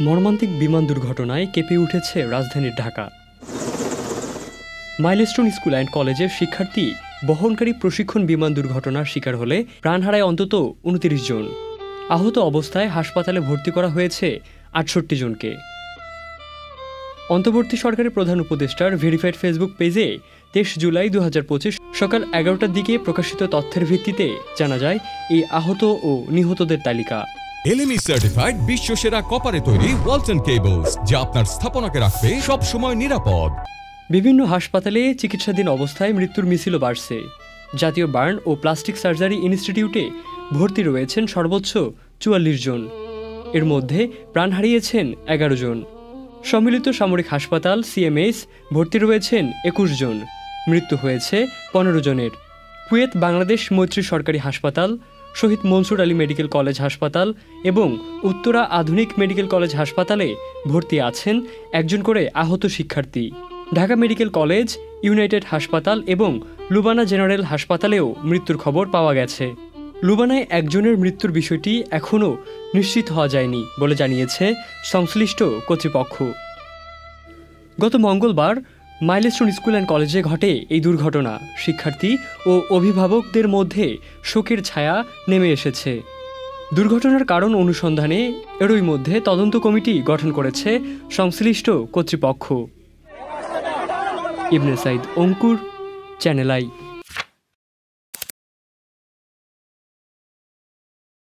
মর্মান্তিক বিমান দুর্ঘটনায় কেঁপে উঠেছে রাজধানীর ঢাকা। মাইলস্টোন স্কুল অ্যান্ড কলেজের শিক্ষার্থী বহনকারী প্রশিক্ষণ বিমান দুর্ঘটনার শিকার হলে প্রাণ হারায় অন্তত ২৯ জন। আহত অবস্থায় হাসপাতালে ভর্তি করা হয়েছে ৬৮ জনকে। অন্তর্বর্তী সরকারের প্রধান উপদেষ্টার ভেরিফাইড ফেসবুক পেজে ২৩ জুলাই ২০২৫ সকাল ১১টার দিকে প্রকাশিত তথ্যের ভিত্তিতে জানা যায় এই আহত ও নিহতদের তালিকা। LME সার্টিফাইড বিশ্বসেরা কপারে তৈরি ওয়ালটন কেবলস, যা আপনার স্থাপনাকে রাখবে সব সময় নিরাপদ। বিভিন্ন হাসপাতালে চিকিৎসাধীন অবস্থায় মৃত্যুর মিছিলও বাড়ছে। জাতীয় বার্ন ও প্লাস্টিক সার্জারি ইনস্টিটিউটে ভর্তি রয়েছেন সর্বোচ্চ ৪৪ জন। এর মধ্যে প্রাণ হারিয়েছেন ১১ জন। সম্মিলিত সামরিক হাসপাতাল CMS ভর্তি রয়েছেন ২১ জন। মৃত্যু হয়েছে ১৫ জনের। কুয়েত বাংলাদেশ মৈত্রী সরকারি হাসপাতাল, শহীদ মনসুর আলী মেডিকেল কলেজ হাসপাতাল এবং উত্তরা আধুনিক মেডিকেল কলেজ হাসপাতালে ভর্তি আছেন একজন করে আহত শিক্ষার্থী। ঢাকা মেডিকেল কলেজ, ইউনাইটেড হাসপাতাল এবং লুবানা জেনারেল হাসপাতালেও মৃত্যুর খবর পাওয়া গেছে। লুবানায় একজনের মৃত্যুর বিষয়টি এখনও নিশ্চিত হওয়া যায়নি বলে জানিয়েছে সংশ্লিষ্ট কর্তৃপক্ষ। গত মঙ্গলবার মাইলস্টোন স্কুল অ্যান্ড কলেজে ঘটে এই দুর্ঘটনা। শিক্ষার্থী ও অভিভাবকদের মধ্যে শোকের ছায়া নেমে এসেছে। দুর্ঘটনার কারণ অনুসন্ধানে এরই মধ্যে তদন্ত কমিটি গঠন করেছে সংশ্লিষ্ট কর্তৃপক্ষ। ইবনে সাইদ অঙ্কুর, চ্যানেল আই।